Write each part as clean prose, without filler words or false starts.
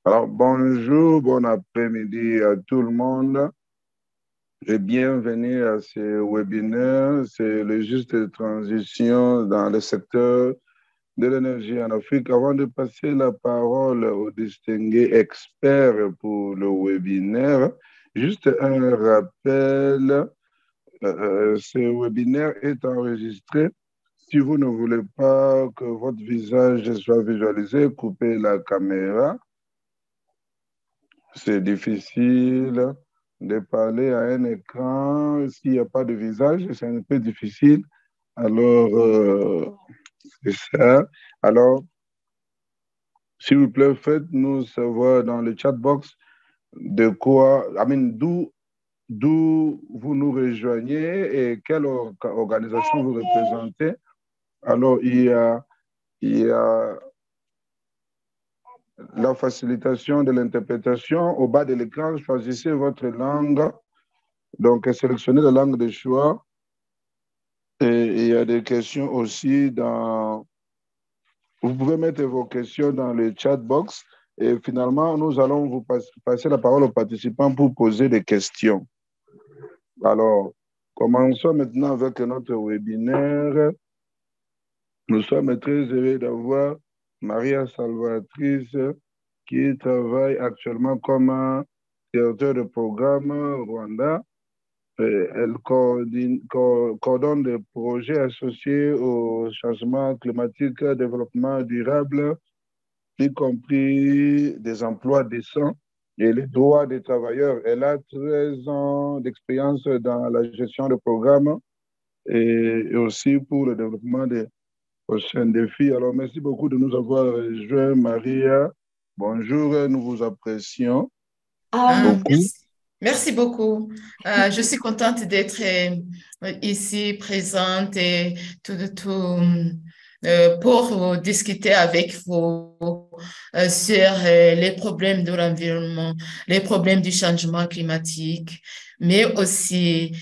Alors, bonjour, bon après-midi à tout le monde et bienvenue à ce webinaire. C'est le juste de transition dans le secteur de l'énergie en Afrique. Avant de passer la parole aux distingués experts pour le webinaire, juste un rappel, ce webinaire est enregistré. Si vous ne voulez pas que votre visage soit visualisé, coupez la caméra. C'est difficile de parler à un écran s'il n'y a pas de visage, c'est un peu difficile. Alors, c'est ça. Alors, s'il vous plaît, faites-nous savoir dans le chat box de quoi, d'où vous nous rejoignez et quelle organisation vous représentez. Alors, il y a la facilitation de l'interprétation. Au bas de l'écran, choisissez votre langue. Donc, sélectionnez la langue de choix. Et il y a des questions aussi dans... Vous pouvez mettre vos questions dans le chat box. Et finalement, nous allons vous passer la parole aux participants pour poser des questions. Alors, commençons maintenant avec notre webinaire. Nous sommes très heureux d'avoir Maria Salvatrice qui travaille actuellement comme directeur de programme au Rwanda. Elle coordonne des projets associés au changement climatique, développement durable, y compris des emplois décents et les droits des travailleurs. Elle a 13 ans d'expérience dans la gestion de programmes et aussi pour le développement des prochains défis. Alors, merci beaucoup de nous avoir rejoints, Maria. Bonjour, nous vous apprécions beaucoup. Merci. Merci beaucoup. Je suis contente d'être ici présente et pour discuter avec vous sur les problèmes de l'environnement, les problèmes du changement climatique, mais aussi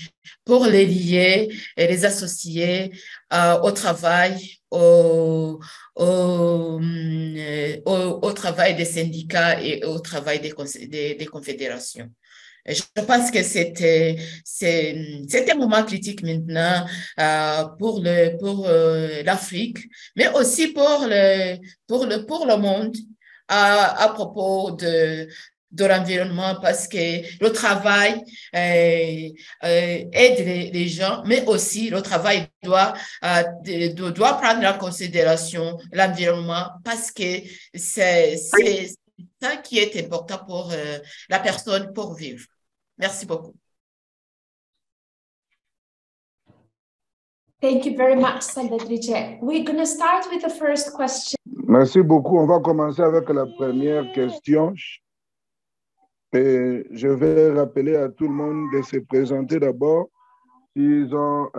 pour les lier et les associer au travail, au travail des syndicats et au travail des confédérations. Je pense que c'est un moment critique maintenant pour l'Afrique, mais aussi pour le monde à propos de l'environnement parce que le travail aide les gens, mais aussi le travail doit prendre en considération l'environnement parce que c'est ça qui est important pour la personne pour vivre. Merci beaucoup. Thank you very much, Salvatrice. We're going to start with the first question. Merci beaucoup. On va commencer avec la première question. Et je vais rappeler à tout le monde de se présenter d'abord. S'ils ont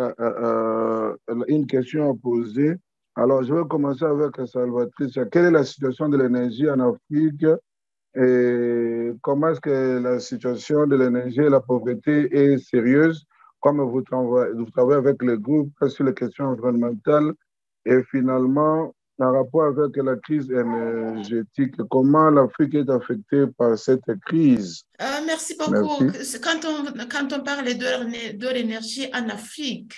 une question à poser. Alors, je vais commencer avec Salvatrice. Quelle est la situation de l'énergie en Afrique et comment est-ce que la situation de l'énergie et la pauvreté est sérieuse, comme vous travaillez avec le groupe sur les questions environnementales et finalement, en rapport avec la crise énergétique, comment l'Afrique est affectée par cette crise? Merci beaucoup. Merci. Quand on parle de l'énergie en Afrique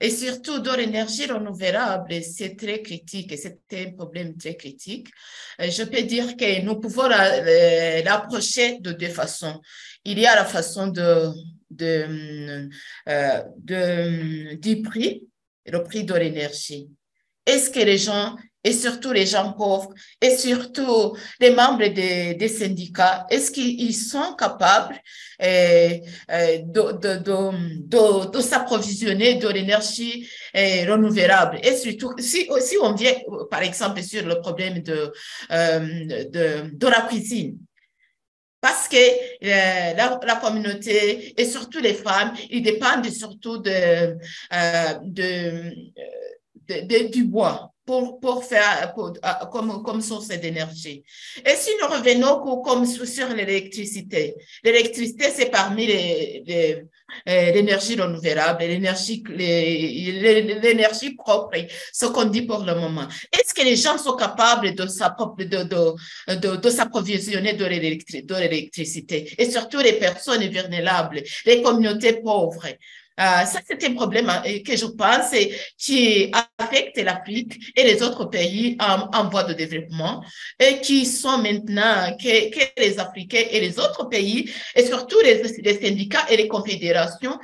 et surtout de l'énergie renouvelable, c'est très critique et c'est un problème très critique. Je peux dire que nous pouvons l'approcher de deux façons. Il y a la façon du prix, le prix de l'énergie. Est-ce que les gens, et surtout les gens pauvres, et surtout les membres des syndicats, est-ce qu'ils sont capables de s'approvisionner de l'énergie renouvelable? Et surtout, si on vient, par exemple, sur le problème de la cuisine, parce que la communauté et surtout les femmes, ils dépendent surtout du bois. comme source d'énergie. Et si nous revenons comme sur l'électricité, l'électricité, c'est parmi l'énergie renouvelable, l'énergie propre, ce qu'on dit pour le moment. Est-ce que les gens sont capables de s'approvisionner de l'électricité, et surtout les personnes vulnérables, les communautés pauvres? Ça, c'est un problème que je pense qui affecte l'Afrique et les autres pays en voie de développement, et qui sont maintenant que les Africains et les autres pays, et surtout les syndicats et les confédérations,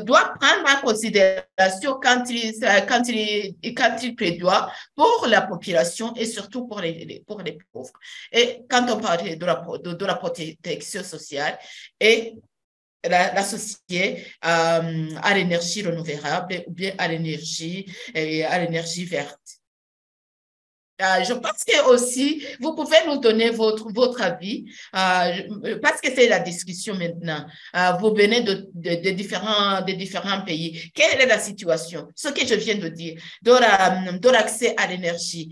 doivent prendre en considération quand ils plaidoient pour la population et surtout pour les pauvres. Et quand on parle de la protection sociale et l'associer à l'énergie renouvelable ou bien à l'énergie verte. Je pense que aussi, vous pouvez nous donner votre avis, parce que c'est la discussion maintenant. Vous venez de différents pays. Quelle est la situation? Ce que je viens de dire, de l'accès à l'énergie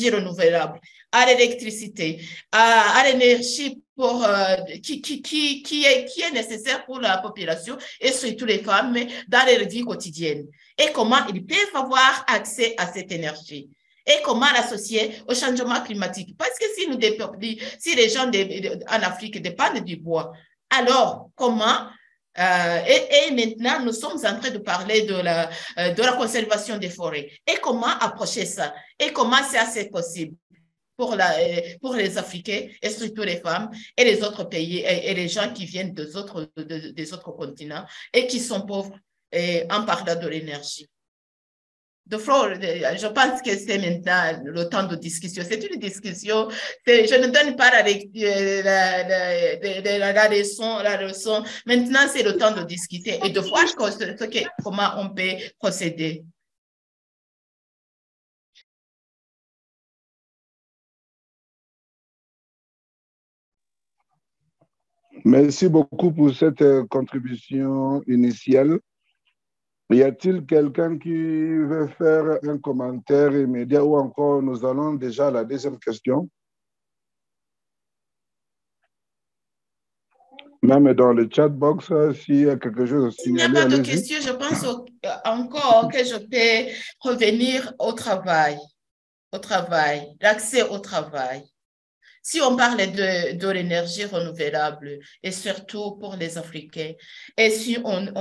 renouvelable, à l'électricité, à l'énergie qui est nécessaire pour la population et surtout les femmes dans leur vie quotidienne. Et comment ils peuvent avoir accès à cette énergie. Et comment l'associer au changement climatique. Parce que si les gens en Afrique dépendent du bois, alors comment et maintenant, nous sommes en train de parler de la conservation des forêts. Et comment approcher ça? Et comment c'est assez possible pour les Africains, et surtout les femmes, et les autres pays, et les gens qui viennent des autres continents, et qui sont pauvres en parlant de l'énergie. Je pense que c'est maintenant le temps de discussion. C'est une discussion. Je ne donne pas la leçon. Maintenant, c'est le temps de discuter et de voir comment on peut procéder. Merci beaucoup pour cette contribution initiale. Y a-t-il quelqu'un qui veut faire un commentaire immédiat ou encore nous allons déjà à la deuxième question? Même dans le chat box, s'il y a quelque chose à signaler, s'il n'y a pas de questions, je pense encore que je peux revenir au travail, l'accès au travail. Si on parle de l'énergie renouvelable et surtout pour les Africains, et si nous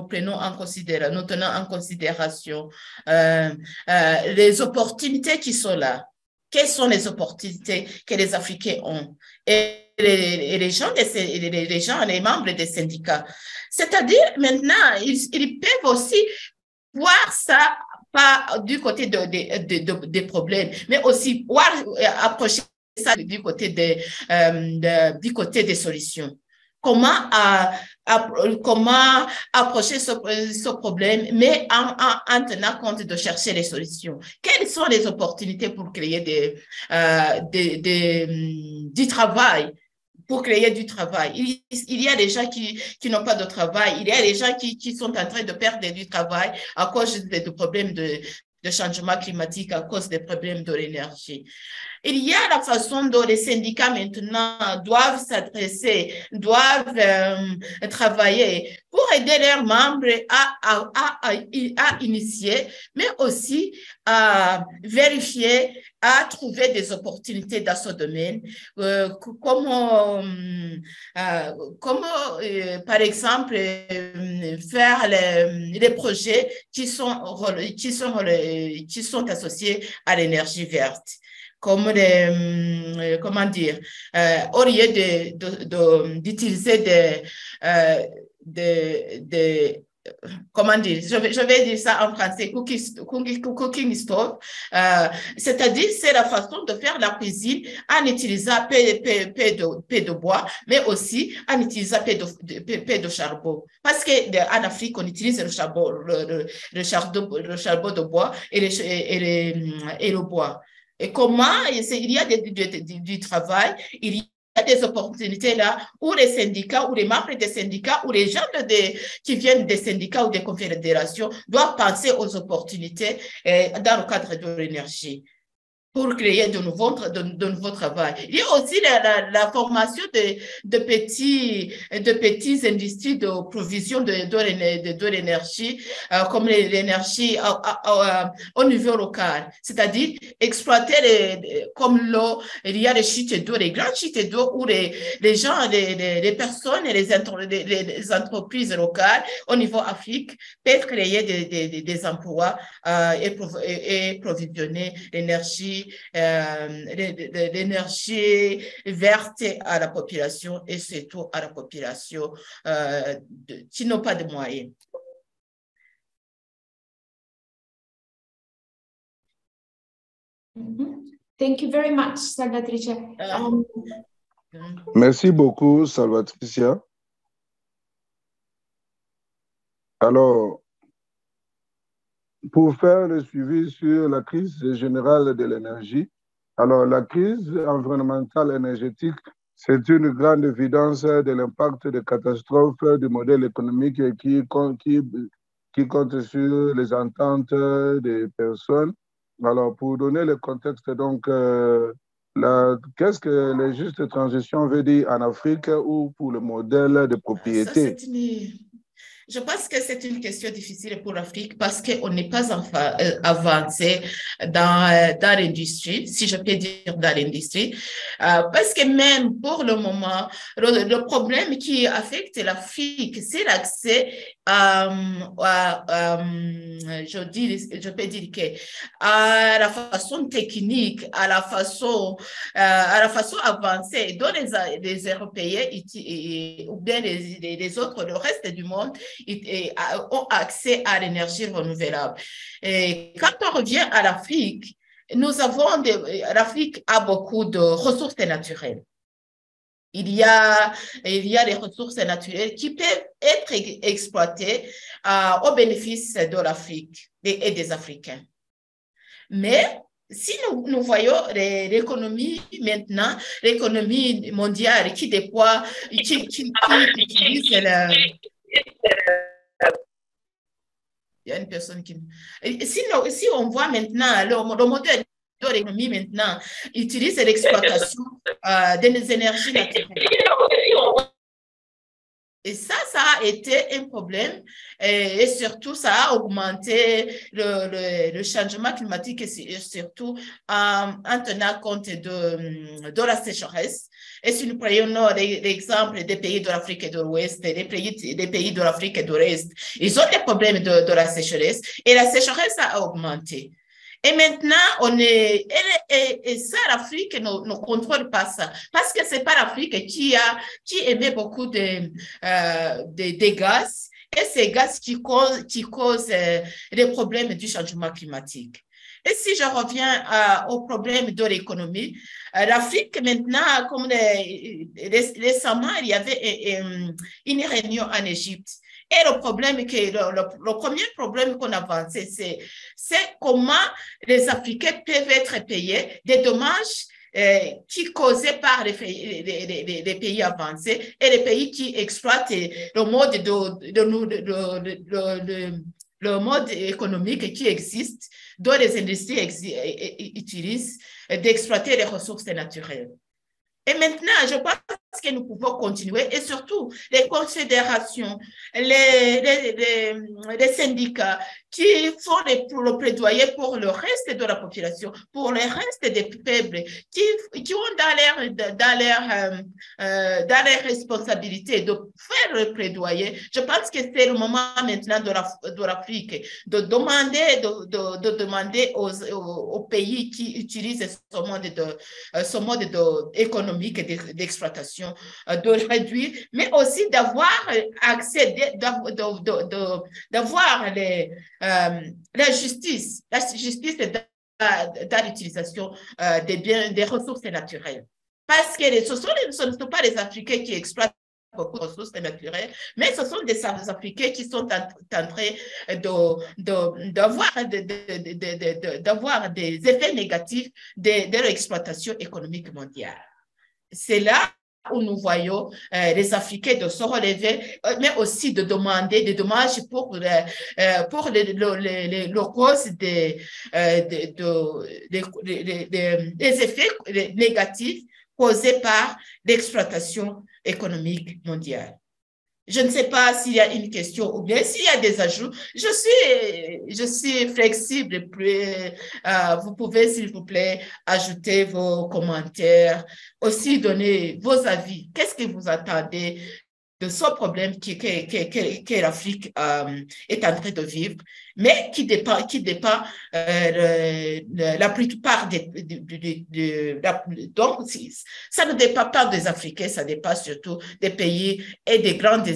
prenons en considération, nous tenons en considération les opportunités qui sont là, quelles sont les opportunités que les Africains ont et les gens, les membres des syndicats. C'est-à-dire maintenant, ils peuvent aussi voir ça pas du côté des problèmes, mais aussi approcher ça du côté des solutions. Comment approcher ce problème, mais en tenant compte de chercher les solutions. Quelles sont les opportunités pour créer du travail? Pour créer du travail. Il y a des gens qui n'ont pas de travail. Il y a des gens qui sont en train de perdre du travail à cause des problèmes de changement climatique, à cause des problèmes de l'énergie. Il y a la façon dont les syndicats maintenant doivent s'adresser, doivent travailler pour aider leurs membres à initier, mais aussi à vérifier, à trouver des opportunités dans ce domaine, par exemple, faire les projets qui sont associés à l'énergie verte. Comme comment dire, au lieu d'utiliser comment dire, je vais dire ça en français, cooking stove, c'est-à-dire c'est la façon de faire la cuisine en utilisant peu de bois, mais aussi en utilisant peu de charbon. Parce qu'en Afrique, on utilise le charbon de bois et le bois. Et comment il y a du travail, il y a des opportunités là où les syndicats ou les membres des syndicats ou les gens qui viennent des syndicats ou des confédérations doivent penser aux opportunités dans le cadre de l'énergie pour créer de nouveaux travail. Il y a aussi la formation de petits industries de provision de l'énergie, comme l'énergie au niveau local. C'est-à-dire exploiter, comme l'eau, il y a les chutes d'eau, les grandes chutes d'eau où les gens, les personnes et les entreprises locales au niveau Afrique peuvent créer des emplois et provisionner l'énergie verte à la population et surtout à la population qui n'ont pas de moyens. Thank you very much, Salvatrice. Merci beaucoup, Salvatricia. Alors, pour faire le suivi sur la crise générale de l'énergie, alors la crise environnementale énergétique, c'est une grande évidence de l'impact des catastrophes du modèle économique qui compte sur les ententes des personnes. Alors, pour donner le contexte, donc, qu'est-ce que la juste transition veut dire en Afrique ou pour le modèle de propriété? Je pense que c'est une question difficile pour l'Afrique parce qu'on n'est pas avancé dans l'industrie, si je peux dire dans l'industrie, parce que même pour le moment, le problème qui affecte l'Afrique, c'est l'accès je peux dire que à la façon technique, à la façon avancée dont les Européens ou bien les autres, le reste du monde ont accès à l'énergie renouvelable. Et quand on revient à l'Afrique, l'Afrique a beaucoup de ressources naturelles. Il y a des ressources naturelles qui peuvent être exploitées au bénéfice de l'Afrique et des Africains. Mais si nous voyons l'économie maintenant, l'économie mondiale qui déploie, qui utilise il y a une personne qui... Si on voit maintenant le modèle de l'économie maintenant utilise l'exploitation des énergies naturelles. Et ça a été un problème et surtout, ça a augmenté le changement climatique et surtout en tenant compte de la sécheresse. Et si nous prenons l'exemple des pays de l'Afrique de l'Ouest, des pays de l'Afrique de l'Est, ils ont des problèmes de la sécheresse et la sécheresse a augmenté. Et maintenant, et ça, l'Afrique ne contrôle pas ça. Parce que c'est pas l'Afrique qui émet beaucoup de gaz. Et ces gaz qui causent les problèmes du changement climatique. Et si je reviens au problème de l'économie, l'Afrique maintenant, comme récemment, il y avait une réunion en Égypte. Et le premier problème qu'on a avancé, c'est comment les Africains peuvent être payés des dommages qui causés par les pays avancés et les pays qui exploitent le mode économique qui existe, dont les industries utilisent d'exploiter les ressources naturelles. Et maintenant, je pense que nous pouvons continuer et surtout les confédérations, les syndicats qui font le plaidoyer pour le reste de la population, pour le reste des peuples, qui ont dans leur responsabilité de faire le plaidoyer. Je pense que c'est le moment maintenant de l'Afrique de demander aux pays qui utilisent ce mode économique d'exploitation de réduire, mais aussi d'avoir accès, d'avoir la justice dans l'utilisation des ressources naturelles. Parce que ce ne sont pas les Africains qui exploitent beaucoup de ressources naturelles, mais ce sont des Africains qui sont en train d'avoir des effets négatifs de leur exploitation économique mondiale. C'est là où nous voyons les Africains de se relever, mais aussi de demander des dommages pour les causes des effets négatifs causés par l'exploitation économique mondiale. Je ne sais pas s'il y a une question ou bien s'il y a des ajouts. Je suis flexible. Vous pouvez, s'il vous plaît, ajouter vos commentaires, aussi donner vos avis. Qu'est-ce que vous attendez de ce problème que l'Afrique est en train de vivre, mais qui dépend la plupart donc, ça ne dépend pas des Africains, ça dépend surtout des pays et des grandes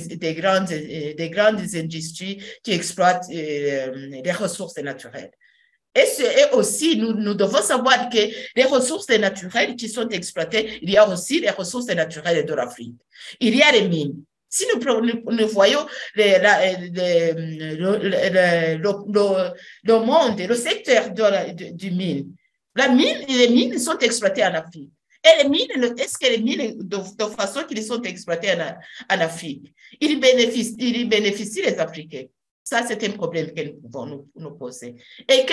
industries qui exploitent les ressources naturelles. Et aussi, nous devons savoir que les ressources naturelles qui sont exploitées, il y a aussi les ressources naturelles de l'Afrique. Il y a les mines. Si nous voyons le monde, le secteur du mine, les mines sont exploitées en Afrique. Et les mines, est-ce que les mines, de façon qu'ils sont exploitées en Afrique, ils bénéficient les Africains? Ça, c'est un problème que nous pouvons nous poser. Et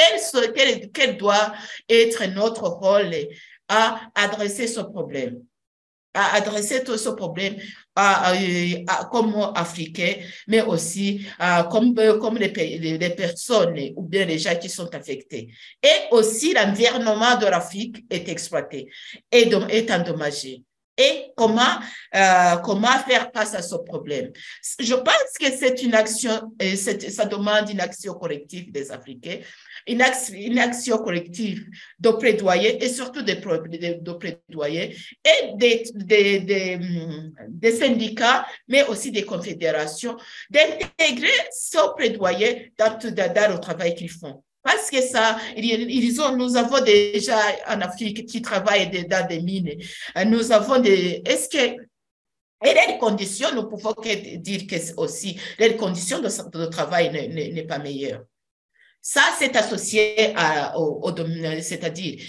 quel doit être notre rôle à adresser ce problème? À adresser tout ce problème comme Africains, mais aussi comme les personnes ou bien les gens qui sont affectés. Et aussi, l'environnement de l'Afrique est exploité et est endommagé. Et comment faire face à ce problème? Je pense que c'est une action, ça demande une action collective des Africains, une action collective de plaidoyer et surtout de plaidoyer et des syndicats, mais aussi des confédérations, d'intégrer ce plaidoyer dans le travail qu'ils font. Parce que nous avons déjà en Afrique qui travaillent dans des mines. Nous avons et les conditions, nous pouvons dire que aussi, les conditions de travail n'est pas meilleures. Ça, c'est associé c'est-à-dire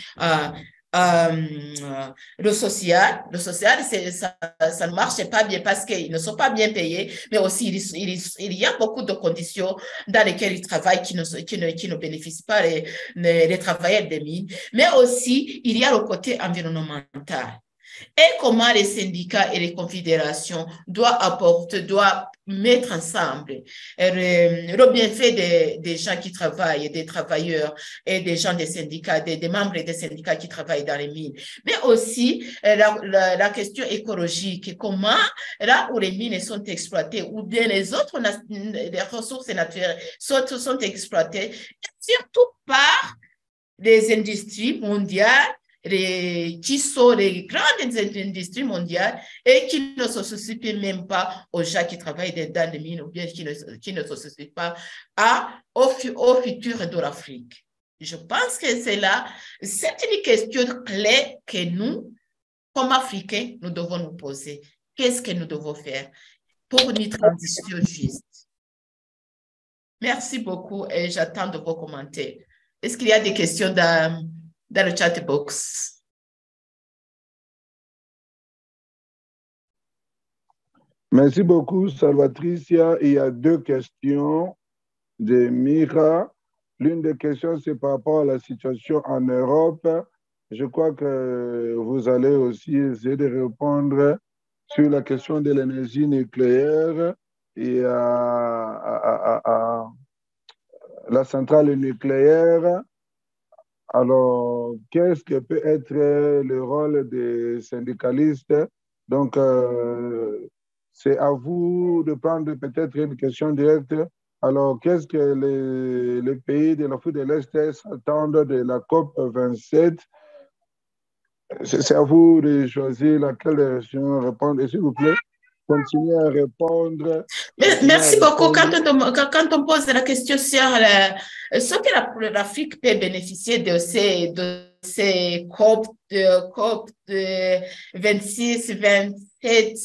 le social, ça ne marche pas bien parce qu'ils ne sont pas bien payés, mais aussi il y a beaucoup de conditions dans lesquelles ils travaillent qui ne bénéficient pas les travailleurs des mines, mais aussi il y a le côté environnemental. Et comment les syndicats et les confédérations doivent mettre ensemble le bienfait des gens qui travaillent, des travailleurs et des gens des syndicats, des membres des syndicats qui travaillent dans les mines. Mais aussi la question écologique, comment là où les mines sont exploitées ou bien les ressources naturelles sont exploitées, surtout par les industries mondiales, qui sont les grandes industries mondiales et qui ne se soucient même pas aux gens qui travaillent dans les mines ou bien qui ne se soucient pas au futur de l'Afrique. Je pense que c'est une question clé que nous, comme Africains, nous devons nous poser. Qu'est-ce que nous devons faire pour une transition juste? Merci beaucoup et j'attends de vos commentaires. Est-ce qu'il y a des questions dans le chat box? Merci beaucoup, Salvatricia. Il y a 2 questions de Mira. L'une des questions, c'est par rapport à la situation en Europe. Je crois que vous allez aussi essayer de répondre sur la question de l'énergie nucléaire et la centrale nucléaire. Alors, qu'est-ce que peut être le rôle des syndicalistes? Donc, c'est à vous de prendre peut-être une question directe. Alors, qu'est-ce que les pays de l'Afrique de l'Est s'attendent de la COP 27? C'est à vous de choisir laquelle question répondre. Et s'il vous plaît, continuez à répondre. Merci beaucoup. Quand on pose la question sur ce que l'Afrique peut bénéficier de ces COP 26, 27,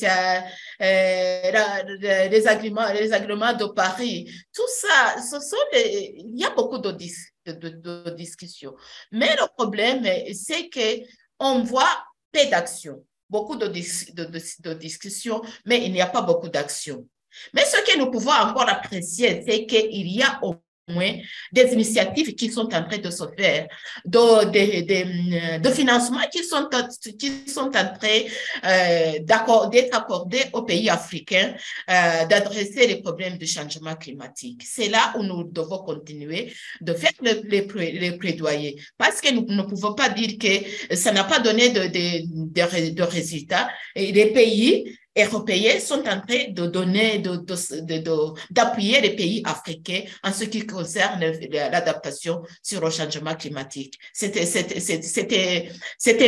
les agréments de Paris, tout ça, il y a beaucoup de discussions. Mais le problème, c'est qu'on voit peu d'action. beaucoup de discussions, mais il n'y a pas beaucoup d'actions. Mais ce que nous pouvons encore apprécier, c'est qu'il y a au moins des initiatives qui sont en train de se faire, de financements qui sont en train d'être accordés aux pays africains, d'adresser les problèmes du changement climatique. C'est là où nous devons continuer de faire les plaidoyers, parce que nous ne pouvons pas dire que ça n'a pas donné de résultats. Et les pays européens sont en train de donner, d'appuyer les pays africains en ce qui concerne l'adaptation sur le changement climatique. C'était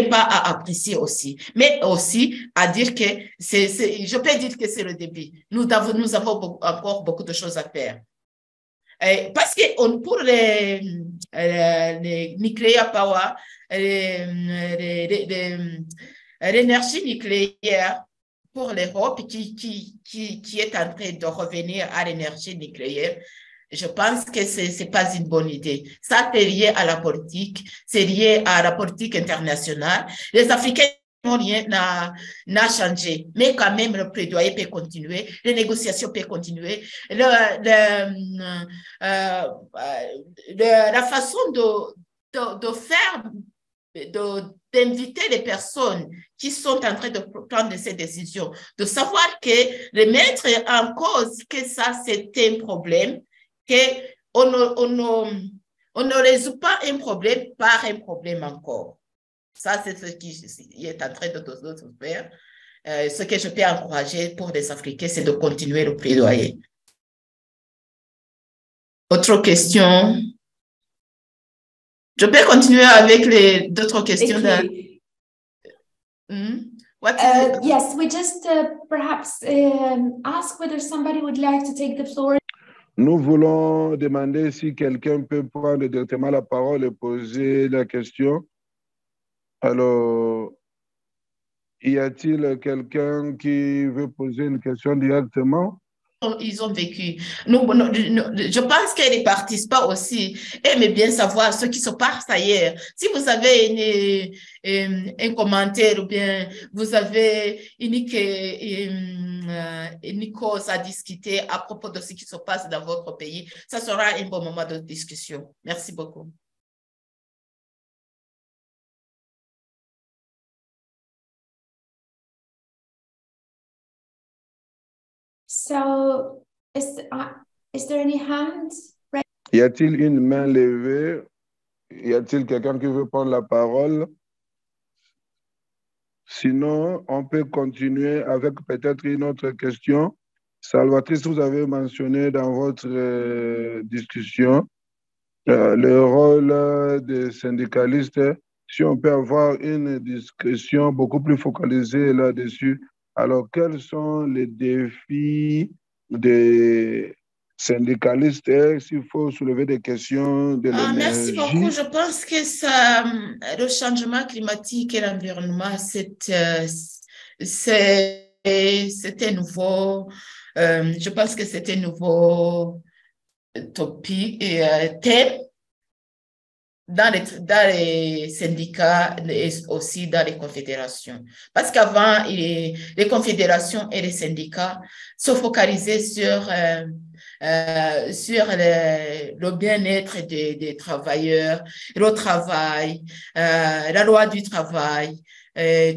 pas à apprécier aussi, mais aussi à dire que je peux dire que c'est le début. Nous avons encore beaucoup de choses à faire. Parce que pour les nuclear power, l'énergie nucléaire pour l'Europe qui est en train de revenir à l'énergie nucléaire, je pense que ce n'est pas une bonne idée. Ça, c'est lié à la politique, c'est lié à la politique internationale. Les Africains, rien n'a changé, mais quand même, le plaidoyer peut continuer, les négociations peuvent continuer. La façon de faire, d'inviter les personnes qui sont en train de prendre ces décisions, de savoir que les mettre en cause, que ça, c'est un problème, qu'on ne résout pas un problème par un problème encore. Ça, c'est ce qui est en train de se faire. Ce que je peux encourager pour les Africains, c'est de continuer le plaidoyer. Autre question? Je peux continuer avec d'autres questions. Yes, we just perhaps ask whether somebody would like to take the floor. Nous voulons demander si quelqu'un peut prendre directement la parole et poser la question. Alors, y a-t-il quelqu'un qui veut poser une question directement? Ils ont vécu. Je pense que les participants aussi aiment bien savoir ce qui se passe ailleurs. Si vous avez un commentaire ou bien vous avez une cause à discuter à propos de ce qui se passe dans votre pays, ça sera un bon moment de discussion. Merci beaucoup. So, is there any hands? Y a-t-il une main levée? Y a-t-il quelqu'un qui veut prendre la parole? Sinon, on peut continuer avec peut-être une autre question. Salvatrice, vous avez mentionné dans votre discussion le rôle des syndicalistes. Si on peut avoir une discussion beaucoup plus focalisée là-dessus, alors quels sont les défis des syndicalistes s'il faut soulever des questions de l'énergie? Merci beaucoup. Je pense que le changement climatique et l'environnement, c'est un nouveau, je pense que c'est un nouveau topic et thème dans les syndicats et aussi dans les confédérations. Parce qu'avant, les confédérations et les syndicats se focalisaient sur le bien-être des travailleurs, le travail, la loi du travail,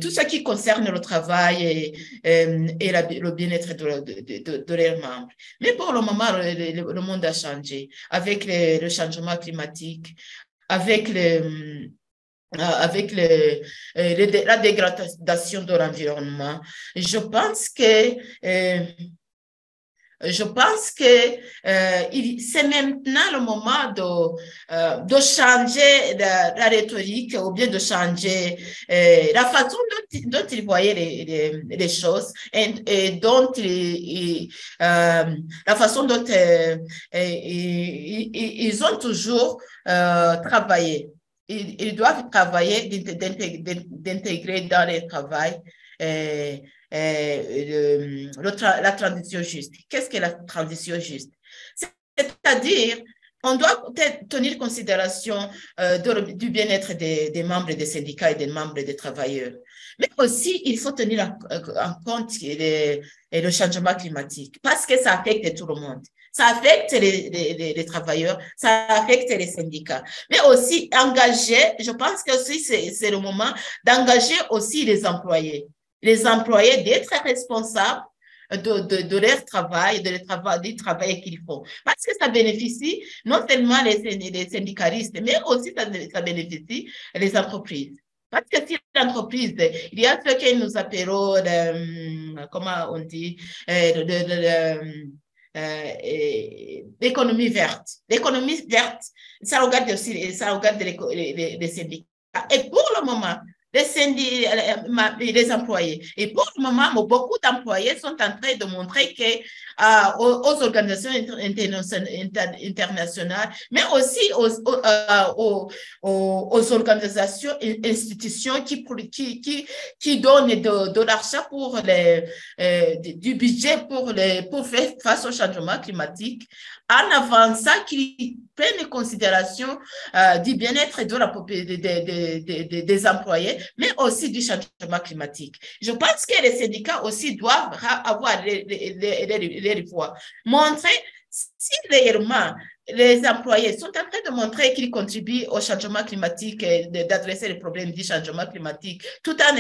tout ce qui concerne le travail et le bien-être de leurs membres. Mais pour le moment, le monde a changé avec le changement climatique, avec la dégradation de l'environnement. Je pense que c'est maintenant le moment de changer la rhétorique ou bien de changer la façon dont ils voyaient les choses et dont la façon dont ils ont toujours travaillé. Ils doivent travailler, d'intégrer dans le travail la transition juste. Qu'est-ce que la transition juste? C'est-à-dire on doit peut-être tenir considération du bien-être des membres des syndicats et des membres des travailleurs. Mais aussi, il faut tenir en compte le changement climatique parce que ça affecte tout le monde. Ça affecte les travailleurs, ça affecte les syndicats. Mais aussi, engager, je pense que aussi c'est le moment d'engager aussi les employés. Les employés d'être responsables de leur travail, du travail qu'ils font. Parce que ça bénéficie non seulement les syndicalistes, mais aussi ça bénéficie les entreprises. Parce que si l'entreprise, il y a ce que nous appelons, comment on dit, l'économie verte. L'économie verte, ça regarde aussi les syndicats. Et pour le moment, les employés. Et pour le moment, beaucoup d'employés sont en train de montrer que aux organisations internationales, mais aussi aux organisations et institutions qui donnent de l'argent pour du budget pour faire face au changement climatique, en avançant qu'ils prennent en considération du bien-être des employés, mais aussi du changement climatique. Je pense que les syndicats aussi doivent avoir les voix. Montrer si réellement les employés sont en train de montrer qu'ils contribuent au changement climatique, d'adresser les problèmes du changement climatique, tout en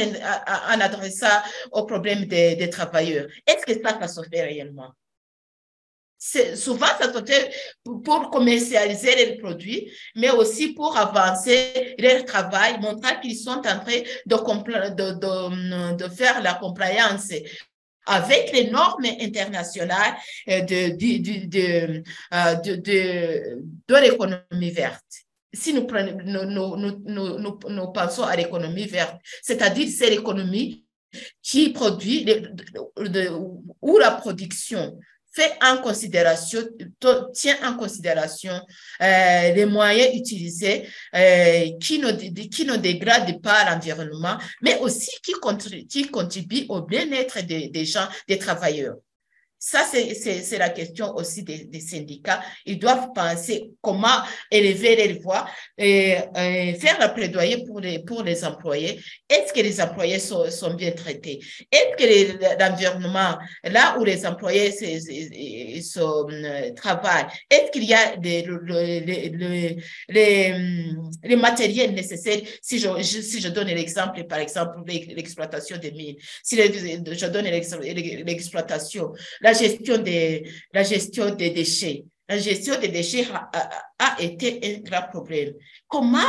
adressant aux problèmes des travailleurs. Est-ce que ça se fait réellement? Souvent, ça se fait pour commercialiser les produits, mais aussi pour avancer leur travail, montrer qu'ils sont en train de faire la compliance avec les normes internationales de l'économie verte. Si nous pensons à l'économie verte, c'est-à-dire c'est l'économie qui produit ou la production tient en considération les moyens utilisés qui ne dégradent pas l'environnement, mais aussi qui contribuent au bien-être des gens, des travailleurs. Ça, c'est la question aussi des syndicats. Ils doivent penser comment élever les voix et faire le plaidoyer pour les employés. Est-ce que les employés sont bien traités? Est-ce que l'environnement, là où les employés travaillent, est-ce qu'il y a les matériels nécessaires? Si je donne l'exemple, par exemple, l'exploitation des mines, si je donne l'exploitation, la gestion des déchets. La gestion des déchets a été un grand problème. Comment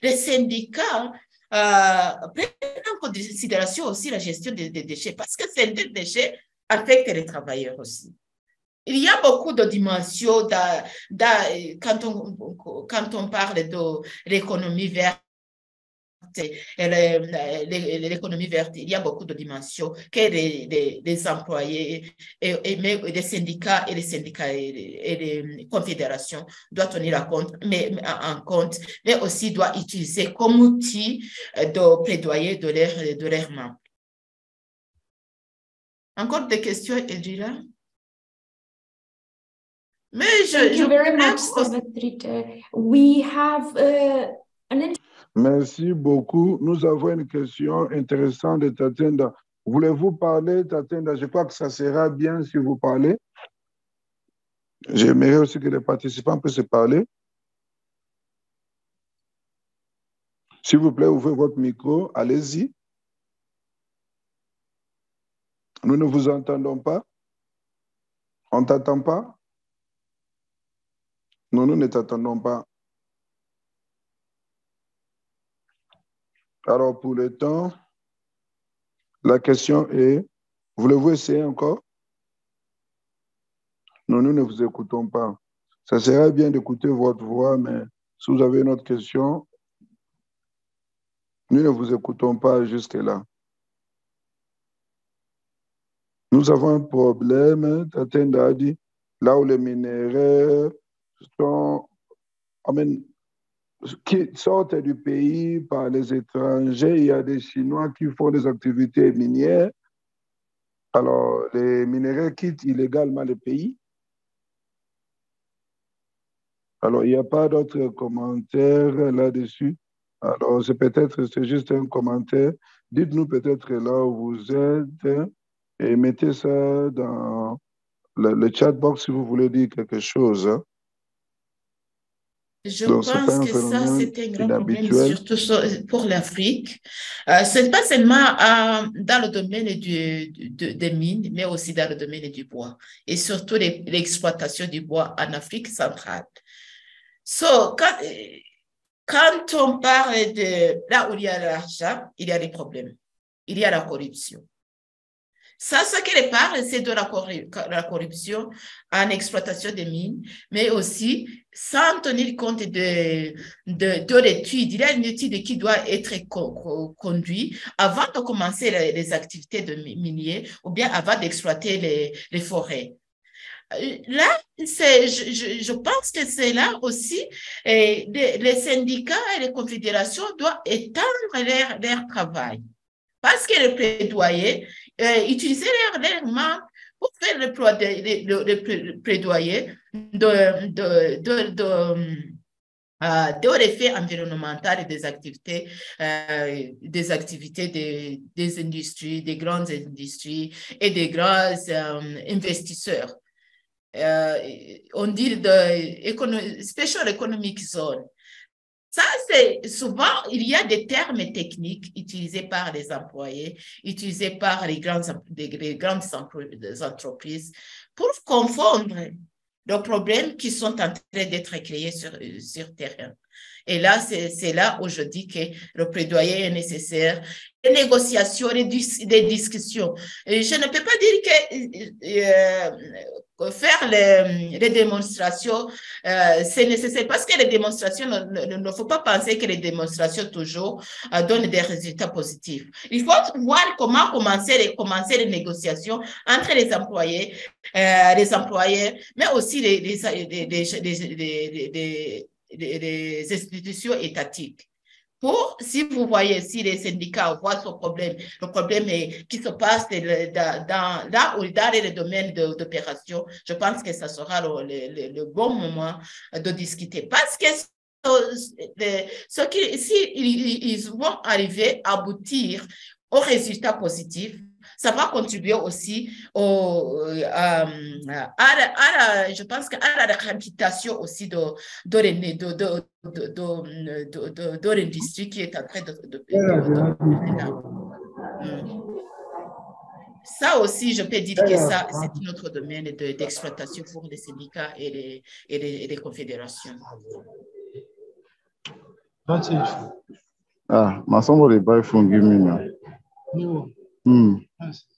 les syndicats prennent en considération aussi la gestion des déchets? Parce que ces déchets affectent les travailleurs aussi. Il y a beaucoup de dimensions quand on parle de l'économie verte. L'économie verte, il y a beaucoup de dimensions que les employés et même les syndicats et les confédérations doivent tenir en compte, mais aussi doivent utiliser comme outil de plaidoyer de leurs membres. Encore des questions, Elvira? Mais Thank you very much, Salvatrice. We have an Merci beaucoup. Nous avons une question intéressante de Tatenda. Voulez-vous parler, Tatenda? Je crois que ça sera bien si vous parlez. J'aimerais aussi que les participants puissent parler. S'il vous plaît, ouvrez votre micro. Allez-y. Nous ne vous entendons pas. On ne t'entend pas? Non, nous ne t'entendons pas. Alors, pour le temps, la question est, voulez-vous essayer encore? Non, nous ne vous écoutons pas. Ça serait bien d'écouter votre voix, mais si vous avez une autre question, nous ne vous écoutons pas jusque-là. Nous avons un problème, Tatenda a dit, là où les minéraux qui sortent du pays par les étrangers, il y a des Chinois qui font des activités minières. Alors, les minéraux quittent illégalement le pays. Alors, il n'y a pas d'autres commentaires là-dessus. Alors, c'est juste un commentaire. Dites-nous peut-être là où vous êtes et mettez ça dans le chat box si vous voulez dire quelque chose. Hein. Je Donc, ce n'est pas pense un que ça, phénomène c'est un grand problème, inhabituel. surtout pour l'Afrique. Ce n'est pas seulement dans le domaine des mines, mais aussi dans le domaine du bois, et surtout l'exploitation du bois en Afrique centrale. So, quand on parle de là où il y a l'argent, il y a des problèmes. Il y a la corruption. Ça, ce qu'elle parle, c'est de la corruption en exploitation des mines, mais aussi sans tenir compte de l'étude. Il y a une étude qui doit être conduite avant de commencer les activités de minier ou bien avant d'exploiter les forêts. Là, je pense que c'est là aussi, les syndicats et les confédérations doivent étendre leur travail. Parce que le plaidoyer, utiliser leurs membres pour faire le plaidoyer de l'effet environnemental et des activités des industries, des grandes industries et des grands investisseurs. On dit de Special Economic Zone. Ça, c'est souvent, il y a des termes techniques utilisés par les employés, utilisés par les grandes entreprises pour confondre les problèmes qui sont en train d'être créés sur terrain. Et là, c'est là où je dis que le plaidoyer est nécessaire. Les négociations, les discussions. Et je ne peux pas dire que faire les démonstrations, c'est nécessaire parce que les démonstrations, il ne faut pas penser que les démonstrations toujours donnent des résultats positifs. Il faut voir comment commencer les négociations entre les employés, mais aussi les institutions étatiques. Si vous voyez, si les syndicats voient ce problème, le problème qui se passe dans les domaines d'opération, je pense que ça sera le bon moment de discuter. Parce que s'ils vont arriver à aboutir aux résultats positifs, ça va contribuer aussi je pense qu'à la réhabilitation aussi de l'industrie qui est en train de ça aussi, je peux dire que ça, c'est notre domaine d'exploitation pour les syndicats et les confédérations. Ma somebody buy from give me now.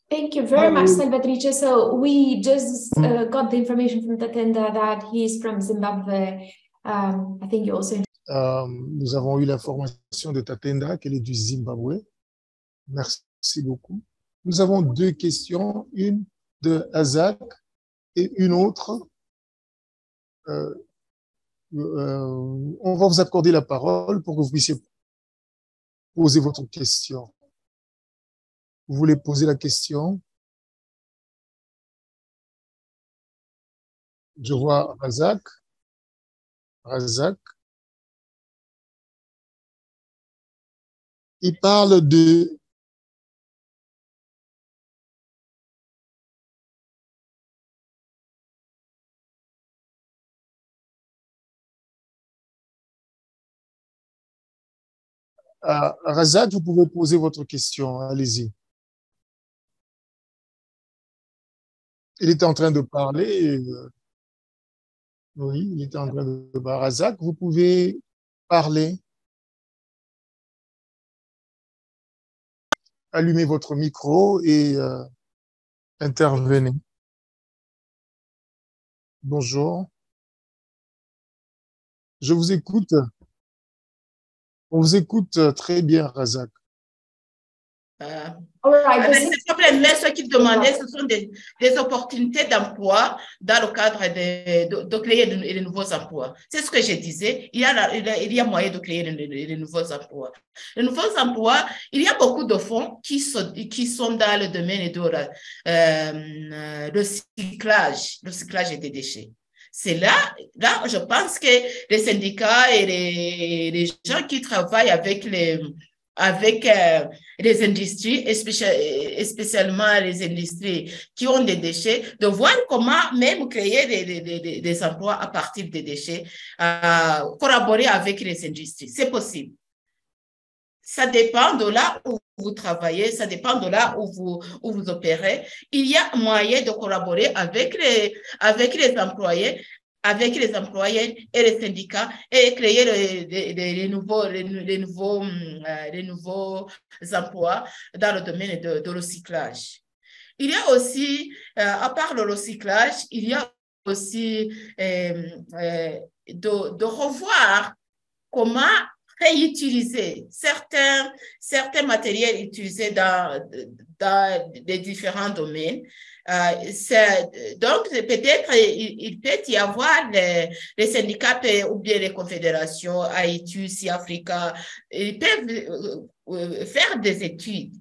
Thank you very much, Salvatrice. So we just got the information from Tatenda that he is from Zimbabwe. I think you also... Nous avons eu l'information de Tatenda qu'elle est du Zimbabwe. Merci beaucoup. Nous avons deux questions, une de Azak et une autre. On va vous accorder la parole pour que vous puissiez poser votre question. Vous voulez poser la question? Je vois Razak. Razak. Il parle de... Razak, vous pouvez poser votre question. Allez-y. Il était en train de parler. Oui, il était en train de parler. Razak, vous pouvez parler. Allumez votre micro et intervenez. Bonjour. Je vous écoute. On vous écoute très bien, Razak. Mais ce qu'il demandait, ce sont des opportunités d'emploi dans le cadre de créer de nouveaux emplois. C'est ce que je disais. Il y a moyen de créer de nouveaux emplois. Les nouveaux emplois, il y a beaucoup de fonds qui sont dans le domaine de recyclage des déchets. C'est là, je pense que les syndicats et les gens qui travaillent avec les industries, spécialement les industries qui ont des déchets, de voir comment même créer des emplois à partir des déchets, collaborer avec les industries. C'est possible. Ça dépend de là où vous travaillez, ça dépend de là où vous opérez. Il y a moyen de collaborer avec les employés, et les syndicats et créer les nouveaux emplois dans le domaine de recyclage. Il y a aussi, à part le recyclage, il y a aussi de revoir comment réutiliser certains matériels utilisés dans les différents domaines. Donc, peut-être il peut y avoir les syndicats ou bien les confédérations, Haïti, Africa, ils peuvent faire des études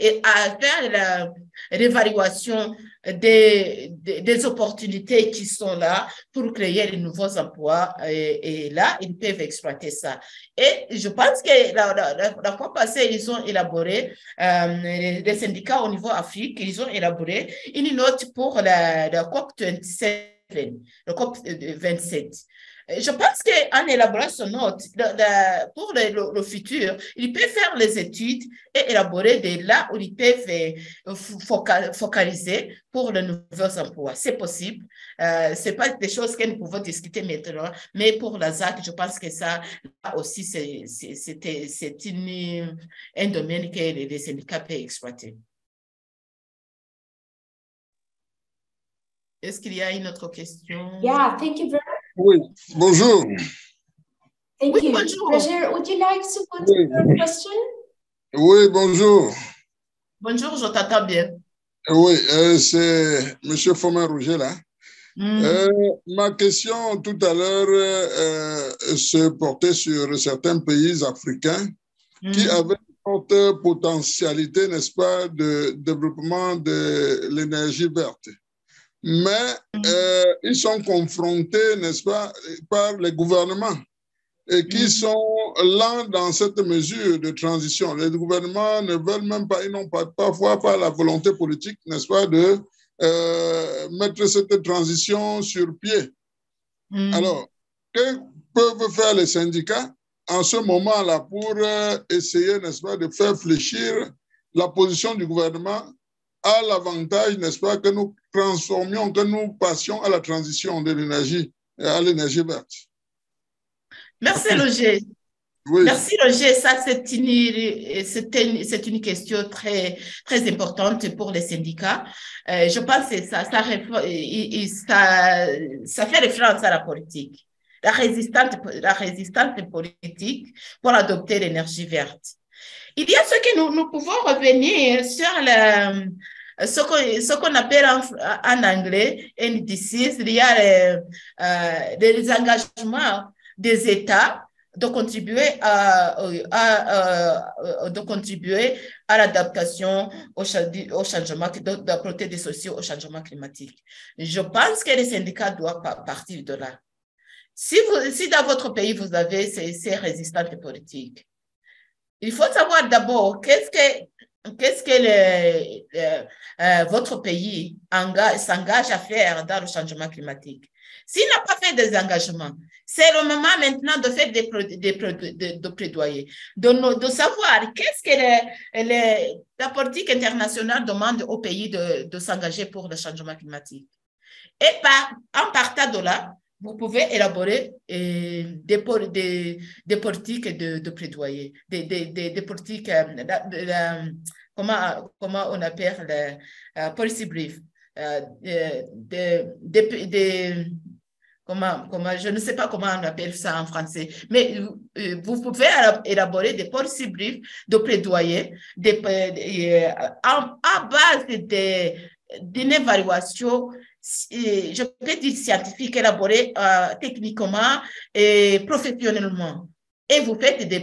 et à faire l'évaluation des opportunités qui sont là pour créer de nouveaux emplois et là, ils peuvent exploiter ça. Et je pense que la fois passée, ils ont élaboré, les syndicats au niveau Afrique, ils ont élaboré une note pour la COP27, le COP27. Je pense qu'en élaborant son note pour le futur, ils peuvent faire les études et élaborer de là où ils peuvent focaliser pour de nouveaux emplois. C'est possible. Ce n'est pas des choses que nous pouvons discuter maintenant, mais pour la ZAC, je pense que ça là aussi, c'est un domaine que les syndicats peuvent exploiter. Est-ce qu'il y a une autre question? Yeah, thank you very much. Oui, bonjour. Thank you. Bonjour. Roger, would you like to put your question? Oui, bonjour. Bonjour, je t'entends bien. Oui, c'est M. Fomin Roger là. Ma question tout à l'heure se portait sur certains pays africains qui avaient une forte potentialité, n'est-ce pas, de développement de l'énergie verte. Mais ils sont confrontés, n'est-ce pas, par les gouvernements et qui sont lents dans cette mesure de transition. Les gouvernements ne veulent même pas, ils n'ont pas parfois pas la volonté politique, n'est-ce pas, de mettre cette transition sur pied. Alors, que peuvent faire les syndicats en ce moment-là pour essayer, n'est-ce pas, de faire fléchir la position du gouvernement à l'avantage, n'est-ce pas, que nous transformions, que nous passions à la transition de l'énergie, à l'énergie verte. Merci, Roger. Oui. Merci, Roger. Ça, c'est une question très, très importante pour les syndicats. Je pense que ça fait référence à la politique, la résistance politique pour adopter l'énergie verte. Il y a ce que nous pouvons revenir sur ce qu'on appelle en anglais NDCs. Il y a les engagements des États de contribuer à l'adaptation au changement, d'apporter des solutions au changement climatique. Je pense que les syndicats doivent partir de là. Si dans votre pays, vous avez ces résistances politiques, il faut savoir d'abord qu'est-ce que votre pays s'engage à faire dans le changement climatique. S'il n'a pas fait des engagements, c'est le moment maintenant de faire des plaidoyers, de savoir qu'est-ce que la politique internationale demande au pays de s'engager pour le changement climatique. Et en partant de là, vous pouvez élaborer des politiques de plaidoyer, des politiques, comment on appelle policy brief, je ne sais pas comment on appelle ça en français, mais vous pouvez élaborer des policy briefs de plaidoyer à base d'une évaluation, je peux dire scientifique, élaborée techniquement et professionnellement. Et vous faites des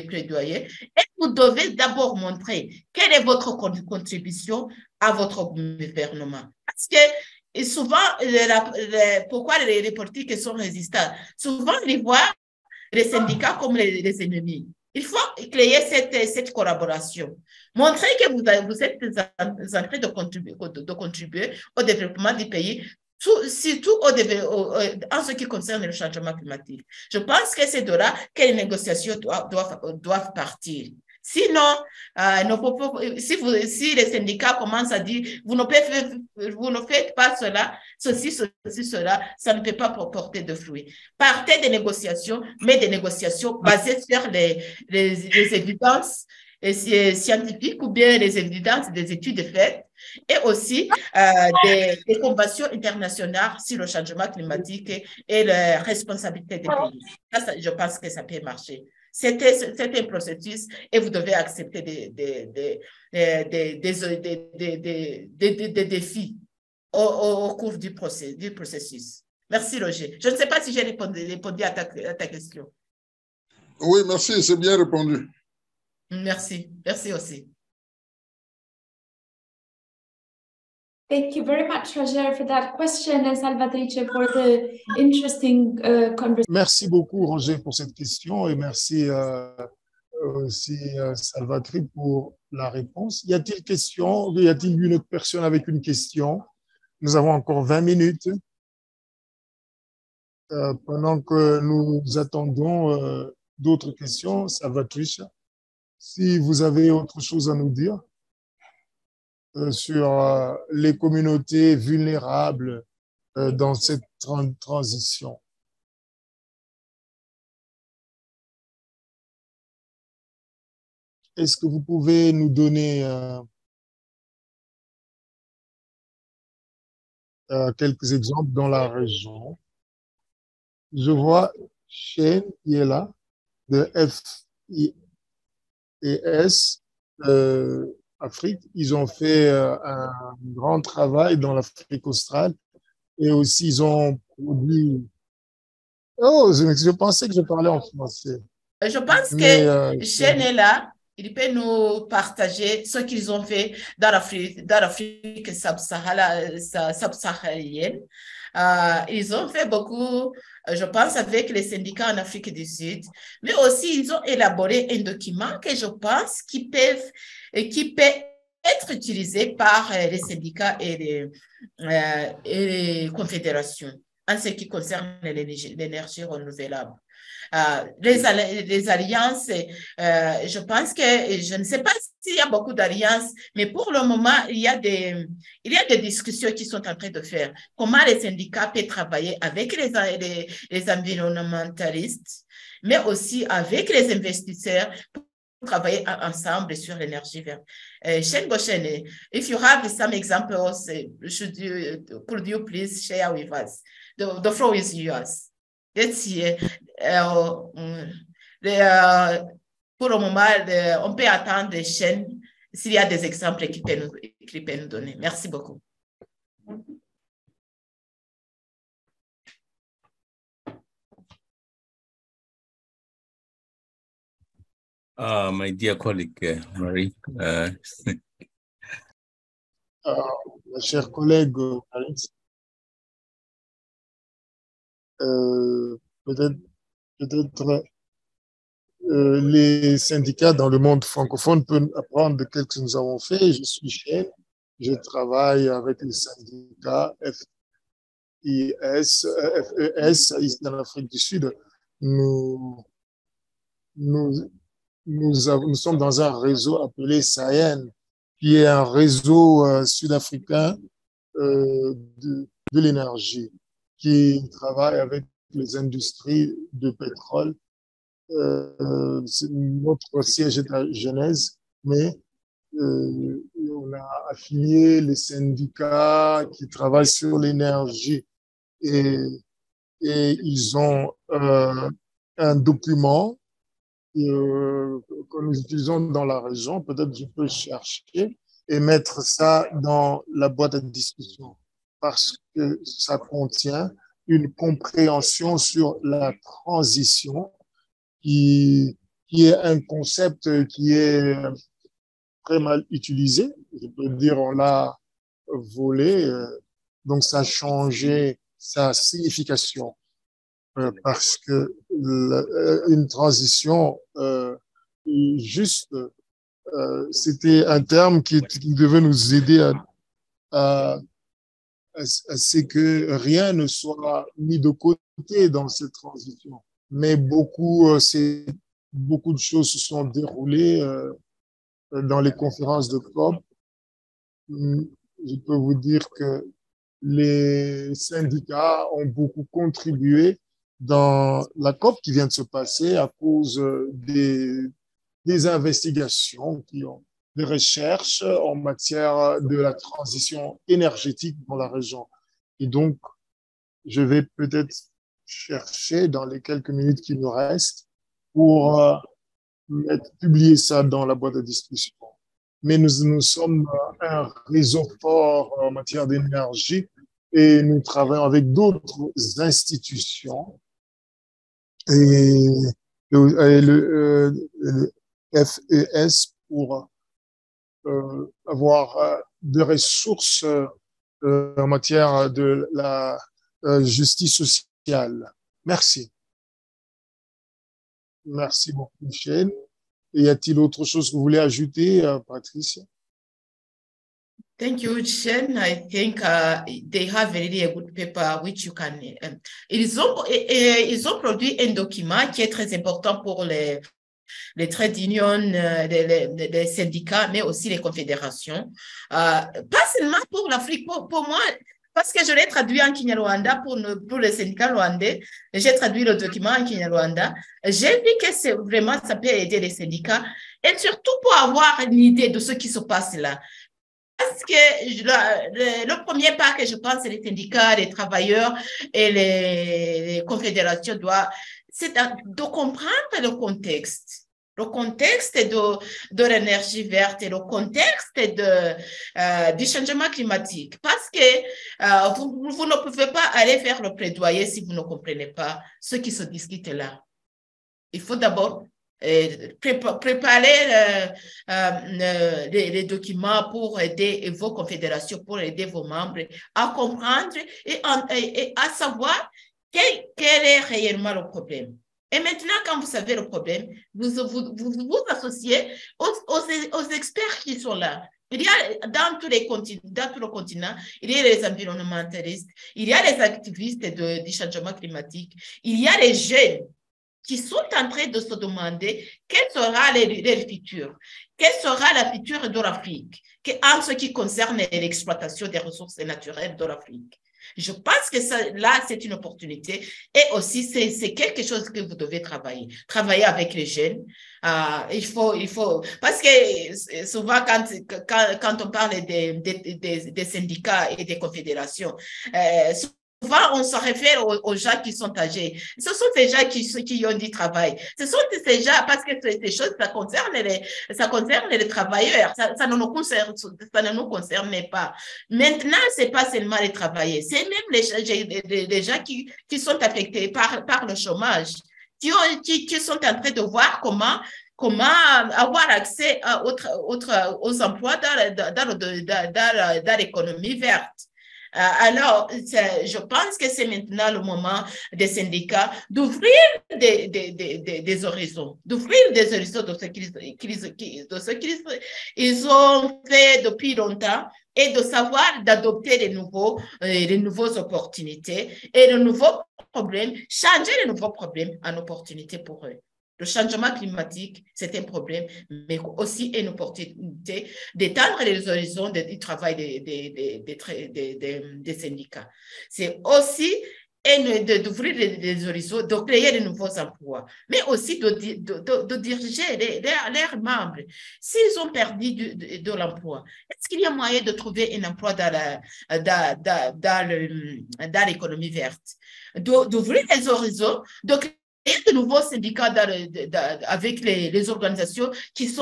plaidoyers et vous devez d'abord montrer quelle est votre contribution à votre gouvernement. Parce que et souvent, pourquoi les politiques sont résistants? Souvent, ils voient les syndicats comme les ennemis. Il faut créer cette collaboration. Montrer que vous êtes en train de contribuer au développement du pays, surtout en ce qui concerne le changement climatique. Je pense que c'est de là que les négociations doivent partir. Sinon, si les syndicats commencent à dire vous ne faites pas cela, ceci, cela, ça ne peut pas porter de fruits. Partez des négociations, mais des négociations basées sur les évidences scientifiques ou bien les évidences des études faites et aussi des conventions internationales sur le changement climatique et la responsabilité des pays. Ça, je pense que ça peut marcher. C'est un processus et vous devez accepter des défis au cours du processus. Merci, Roger. Je ne sais pas si j'ai répondu à ta question. Oui, merci, c'est bien répondu. Merci. Merci aussi. Thank you very much, Roger, for that question, and Salvatrice for the interesting conversation. Merci beaucoup, Roger, pour cette question, et merci aussi Salvatrice pour la réponse. Y a-t-il une autre personne avec une question? Nous avons encore 20 minutes. Pendant que nous attendons d'autres questions, Salvatrice, si vous avez autre chose à nous dire sur les communautés vulnérables dans cette transition. Est-ce que vous pouvez nous donner quelques exemples dans la région? Je vois Shane qui est là, de FIS Afrique. Ils ont fait un grand travail dans l'Afrique australe et aussi ils ont produit... Oh, je pensais que je parlais en français. Je pense que Shane est là. Il peut nous partager ce qu'ils ont fait dans l'Afrique subsaharienne. Ils ont fait beaucoup, je pense, avec les syndicats en Afrique du Sud, mais aussi ils ont élaboré un document que je pense qui peut être utilisé par les syndicats et les confédérations en ce qui concerne l'énergie renouvelable. Les alliances, je pense que, je ne sais pas s'il y a beaucoup d'alliances, mais pour le moment, il y a des discussions qui sont en train de faire. Comment les syndicats peuvent travailler avec les environnementalistes, mais aussi avec les investisseurs pour travailler ensemble sur l'énergie verte. Shane Goshen, if you have some examples, could you please share with us? The floor is yours. Let's see. Pour le moment, on peut attendre des chaînes s'il y a des exemples qu'il peut nous donner. Merci beaucoup. My dear colleague, Marie. Ma chère collègue, Marie, peut-être les syndicats dans le monde francophone peuvent apprendre de ce que nous avons fait. Je suis Shane, je travaille avec les syndicats FES ici en Afrique du Sud. Nous sommes dans un réseau appelé SAEN, qui est un réseau sud-africain de l'énergie, qui travaille avec les industries de pétrole. Notre siège est à Genève, mais on a affilié les syndicats qui travaillent sur l'énergie et ils ont un document que nous utilisons dans la région. Peut-être je peux chercher et mettre ça dans la boîte de discussion parce que ça contient une compréhension sur la transition qui est un concept qui est très mal utilisé. Je peux dire, on l'a volé Donc, ça a changé sa signification parce que une transition juste, c'était un terme qui devait nous aider à ce que rien ne soit mis de côté dans cette transition. Mais beaucoup de choses se sont déroulées dans les conférences de COP. Je peux vous dire que les syndicats ont beaucoup contribué dans la COP qui vient de se passer à cause des investigations, des recherches en matière de la transition énergétique dans la région. Et donc, je vais peut-être chercher dans les quelques minutes qui nous restent pour publier ça dans la boîte de discussion. Mais nous sommes un réseau fort en matière d'énergie et nous travaillons avec d'autres institutions et le FES pour avoir des ressources en matière de la justice sociale. Merci. Merci beaucoup, Michel. Y a-t-il autre chose que vous voulez ajouter, Patricia? Thank you, Chen. I think they have really a good paper which you can. Ils ont produit un document qui est très important pour les trade unions, les syndicats, mais aussi les confédérations. Pas seulement pour l'Afrique, pour moi, parce que je l'ai traduit en Kinyarwanda pour les syndicats rwandais. J'ai traduit le document en Kinyarwanda. J'ai vu que ça peut aider les syndicats et surtout pour avoir une idée de ce qui se passe là. Parce que le premier pas que je pense, c'est les syndicats, les travailleurs et les confédérations c'est de comprendre le contexte. Le contexte de l'énergie verte et le contexte du changement climatique. Parce que vous ne pouvez pas aller faire le plaidoyer si vous ne comprenez pas ce qui se discute là. Il faut d'abord préparer les documents pour aider vos confédérations, pour aider vos membres à comprendre et à savoir quel est réellement le problème. Et maintenant, quand vous savez le problème, vous associez aux experts qui sont là. Il y a dans tout le continent, il y a les environnementalistes, il y a les activistes du changement climatique, il y a les jeunes qui sont en train de se demander quel sera leur futur, quelle sera la future de l'Afrique en ce qui concerne l'exploitation des ressources naturelles de l'Afrique. Je pense que là, c'est une opportunité et aussi, c'est quelque chose que vous devez travailler avec les jeunes. Il faut, parce que souvent, quand on parle des syndicats et des confédérations, souvent, on se réfère aux gens qui sont âgés. Ce sont ces gens qui ont du travail. Ce sont ces gens, parce que ces choses, ça concerne les travailleurs. Ça ne nous concerne pas. Maintenant, c'est pas seulement les travailleurs. C'est même les gens qui sont affectés par le chômage, qui sont en train de voir comment avoir accès aux emplois dans l'économie verte. Alors, je pense que c'est maintenant le moment des syndicats d'ouvrir des horizons, de ce qu'ils ont fait depuis longtemps et de savoir d'adopter les nouvelles opportunités et les nouveaux problèmes, changer les nouveaux problèmes en opportunités pour eux. Le changement climatique, c'est un problème, mais aussi une opportunité d'étendre les horizons du travail des syndicats. C'est aussi d'ouvrir les horizons, de créer de nouveaux emplois, mais aussi de diriger leurs membres. S'ils ont perdu de l'emploi, est-ce qu'il y a moyen de trouver un emploi dans l'économie verte? D'ouvrir les horizons, de créer de nouveaux syndicats avec les organisations qui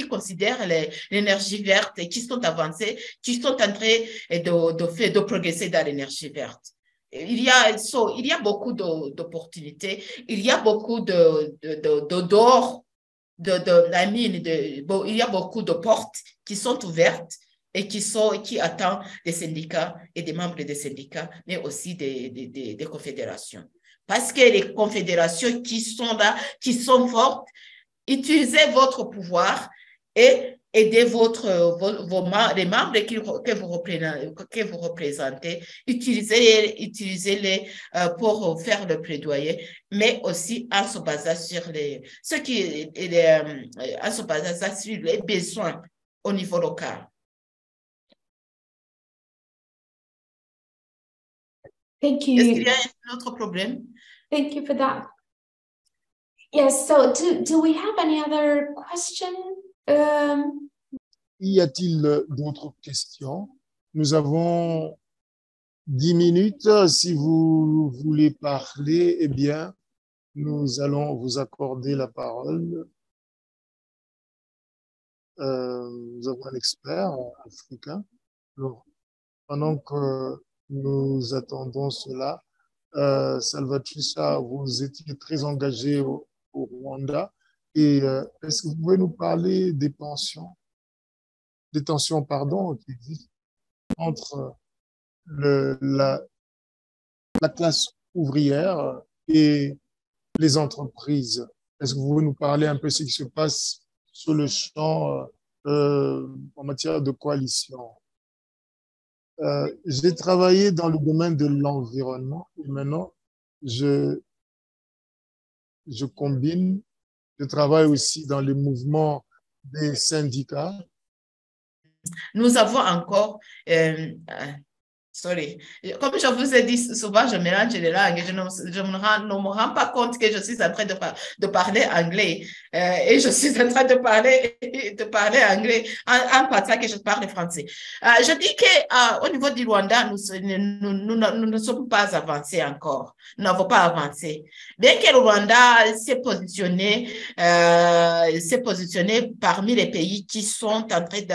considèrent l'énergie verte et qui sont avancées, qui sont en train de progresser dans l'énergie verte. Il y a beaucoup d'opportunités, il y a beaucoup d'or, il y a beaucoup de portes qui sont ouvertes et qui attend des syndicats et des membres des syndicats, mais aussi des confédérations. Parce que les confédérations qui sont là, qui sont fortes, utilisez votre pouvoir et aidez les membres que vous représentez, utilisez-les pour faire le plaidoyer, mais aussi en se basant sur les besoins au niveau local. Thank you. Est-ce qu'il y a un autre problème? Thank you for that. Yes, so do we have any other question? Y a-t-il d'autres questions? Nous avons 10 minutes. Si vous voulez parler, eh bien, nous allons vous accorder la parole. Nous avons un expert africain. Alors, pendant que nous attendons cela, Salvatrucha, vous étiez très engagé au Rwanda. Et est-ce que vous pouvez nous parler des tensions qui existent entre la classe ouvrière et les entreprises? Est-ce que vous pouvez nous parler un peu de ce qui se passe sur le champ en matière de coalition? J'ai travaillé dans le domaine de l'environnement et maintenant je combine, je travaille aussi dans les mouvements des syndicats. Nous avons encore, comme je vous ai dit souvent, je mélange les langues, je ne me rends pas compte que je suis en train de parler anglais et je suis en train de parler anglais en pensant que je parle français. Je dis qu'au niveau du Rwanda, nous ne sommes pas avancés encore, nous n'avons pas avancé. Bien que le Rwanda s'est positionné parmi les pays qui sont en train de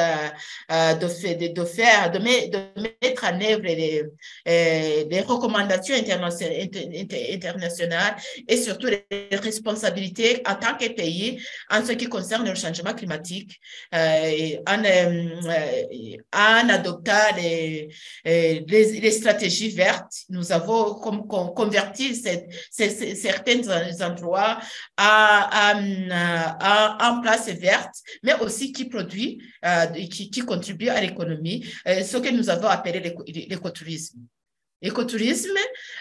mettre en œuvre les recommandations internationales et surtout les responsabilités en tant que pays en ce qui concerne le changement climatique, en adoptant les stratégies vertes. Nous avons converti certains endroits en places vertes, mais aussi qui produit, qui contribue à l'économie, ce que nous avons appelé l'écotourisme. L'écotourisme,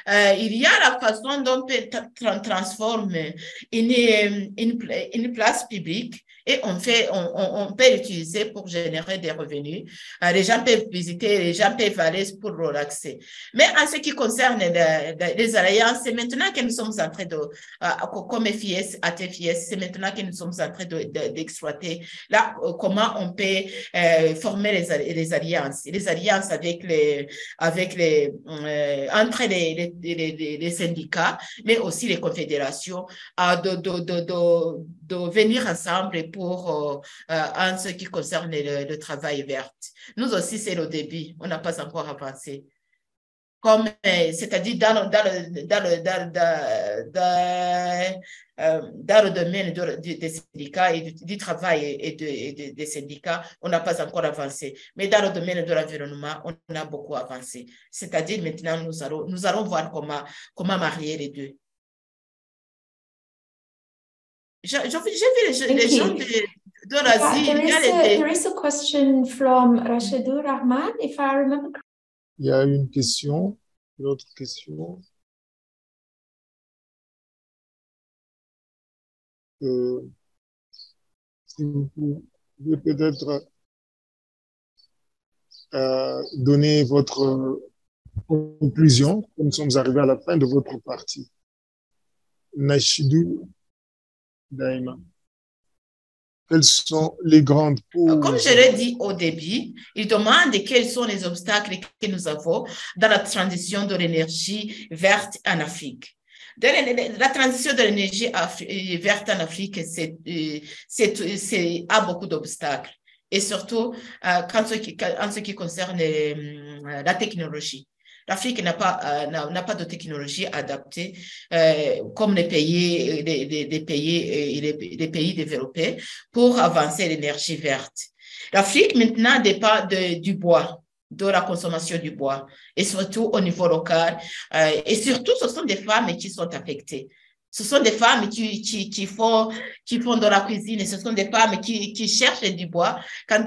il y a la façon dont on transforme une place publique et on peut l'utiliser pour générer des revenus. Les gens peuvent visiter, les gens peuvent aller pour relaxer. Mais en ce qui concerne les alliances, c'est maintenant que nous sommes en train comme FIS, ATFIS, c'est maintenant que nous sommes en train d'exploiter là comment on peut former les alliances. Les alliances entre les syndicats, mais aussi les confédérations, de venir ensemble pour en ce qui concerne le travail vert. Nous aussi, c'est le début. On n'a pas encore avancé. C'est-à-dire dans le domaine des syndicats et du travail et des syndicats, on n'a pas encore avancé. Mais dans le domaine de l'environnement, on a beaucoup avancé. C'est-à-dire maintenant, nous allons voir comment marier les deux. J'ai vu les gens de l'Asie. There is a question from Rachidou Rahman, if I remember. Il y a une question, une autre question. Si vous pouvez peut-être donner votre conclusion, comme nous sommes arrivés à la fin de votre partie. Rachidou Daïma. Quelles sont les grandes causes? Comme je l'ai dit au début, il demande quels sont les obstacles que nous avons dans la transition de l'énergie verte en Afrique. La transition de l'énergie verte en Afrique, a beaucoup d'obstacles. Et surtout, en ce qui concerne la technologie. L'Afrique n'a pas de technologie adaptée comme les pays développés pour avancer l'énergie verte. L'Afrique maintenant dépend du bois, de la consommation du bois, et surtout au niveau local. Et surtout, ce sont des femmes qui sont affectées. Ce sont des femmes qui font de la cuisine, et ce sont des femmes qui cherchent du bois. Quand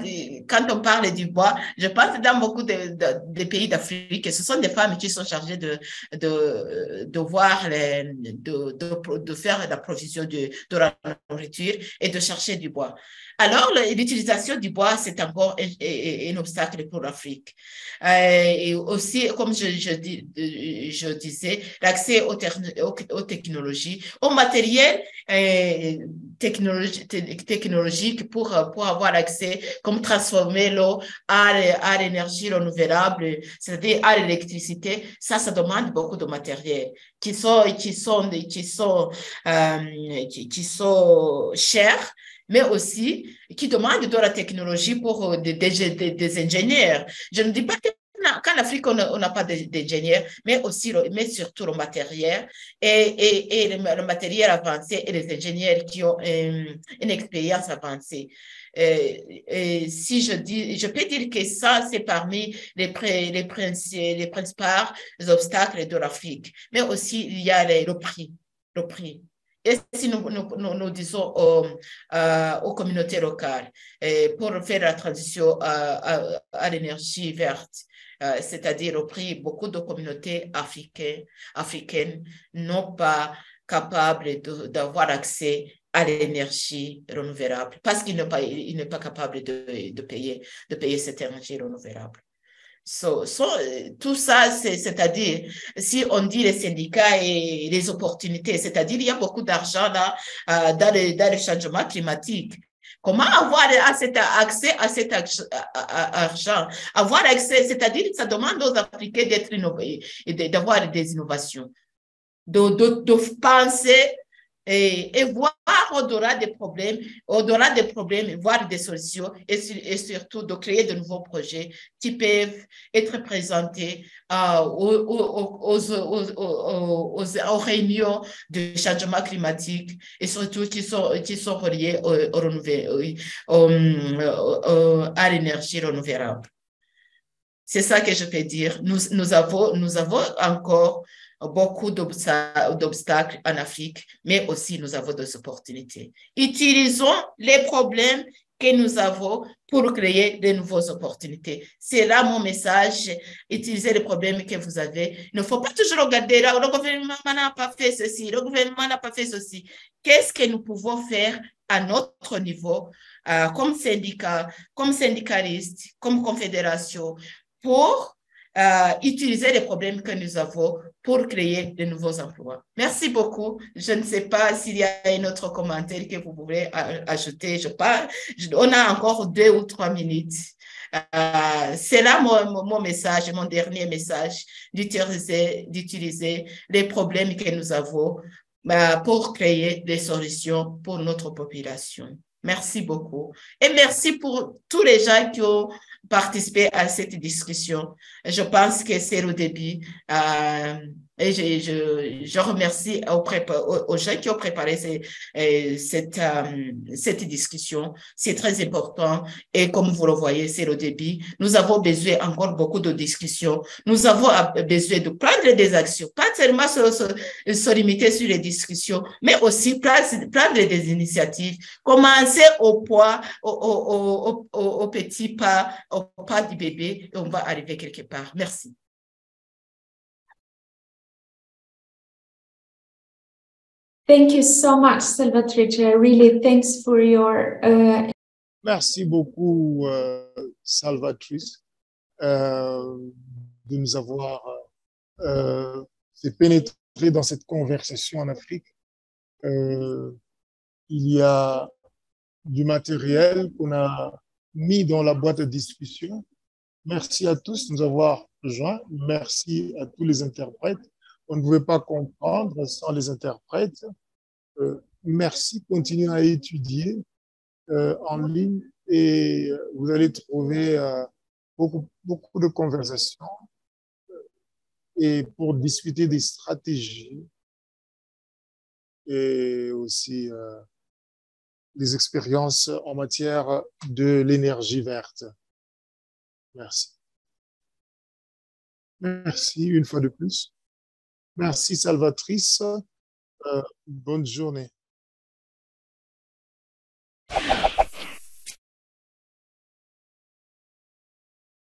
on parle du bois, je pense dans beaucoup de pays d'Afrique, ce sont des femmes qui sont chargées de faire la provision de la nourriture et de chercher du bois. Alors, l'utilisation du bois, c'est encore un obstacle pour l'Afrique. Et aussi, comme je disais, l'accès aux technologies, au matériel technologique pour avoir accès, comme transformer l'eau à l'énergie renouvelable, c'est-à-dire à l'électricité. Ça demande beaucoup de matériel qui sont chers, mais aussi qui demandent de la technologie pour des ingénieurs. Je ne dis pas qu'en Afrique, on n'a pas d'ingénieurs, mais surtout le matériel et le matériel avancé et les ingénieurs qui ont une expérience avancée. Si je peux dire que ça, c'est parmi les principaux obstacles de l'Afrique. Mais aussi, il y a le prix. Et si nous disons aux communautés locales pour faire la transition à l'énergie verte, c'est-à-dire au prix, beaucoup de communautés africaines n'ont pas capables d'avoir accès à l'énergie renouvelable parce qu'ils ne sont pas capables de payer cette énergie renouvelable. Tout ça, c'est-à-dire, si on dit les syndicats et les opportunités, c'est-à-dire, il y a beaucoup d'argent là dans le changement climatique. Comment avoir accès à cet argent? Avoir accès, c'est-à-dire, ça demande aux Africains d'être innovés et d'avoir des innovations, de penser et voir au-delà des problèmes, voir des solutions et surtout de créer de nouveaux projets qui peuvent être présentés aux réunions de changement climatique et surtout qui sont reliés à l'énergie renouvelable. C'est ça que je peux dire. Nous avons encore beaucoup d'obstacles en Afrique, mais aussi nous avons des opportunités. Utilisons les problèmes que nous avons pour créer de nouvelles opportunités. C'est là mon message. Utilisez les problèmes que vous avez. Il ne faut pas toujours regarder là, le gouvernement n'a pas fait ceci, le gouvernement n'a pas fait ceci. Qu'est-ce que nous pouvons faire à notre niveau, comme syndicat, comme syndicaliste, comme confédération, pour utiliser les problèmes que nous avons pour créer de nouveaux emplois. Merci beaucoup. Je ne sais pas s'il y a un autre commentaire que vous voulez ajouter. On a encore 2 ou 3 minutes. C'est là mon message, mon dernier message, d'utiliser les problèmes que nous avons pour créer des solutions pour notre population. Merci beaucoup. Et merci pour tous les gens qui ont participé à cette discussion. Je pense que c'est le début. Et je remercie aux gens qui ont préparé cette discussion. C'est très important. Et comme vous le voyez, c'est le début. Nous avons besoin encore beaucoup de discussions. Nous avons besoin de prendre des actions, pas seulement se limiter sur les discussions, mais aussi prendre des initiatives. Commencer au petit pas, au pas du bébé, et on va arriver quelque part. Merci. Thank you so much, Salvatrice. Really, thanks for your... Merci beaucoup, Salvatrice, de nous avoir fait pénétrer dans cette conversation en Afrique. Il y a du matériel qu'on a mis dans la boîte de discussion. Merci à tous de nous avoir rejoints. Merci à tous les interprètes. On ne pouvait pas comprendre sans les interprètes. Merci, continuez à étudier en ligne et vous allez trouver beaucoup de conversations et pour discuter des stratégies et aussi les expériences en matière de l'énergie verte. Merci. Merci une fois de plus. Merci Salvatrice. Bonne journée.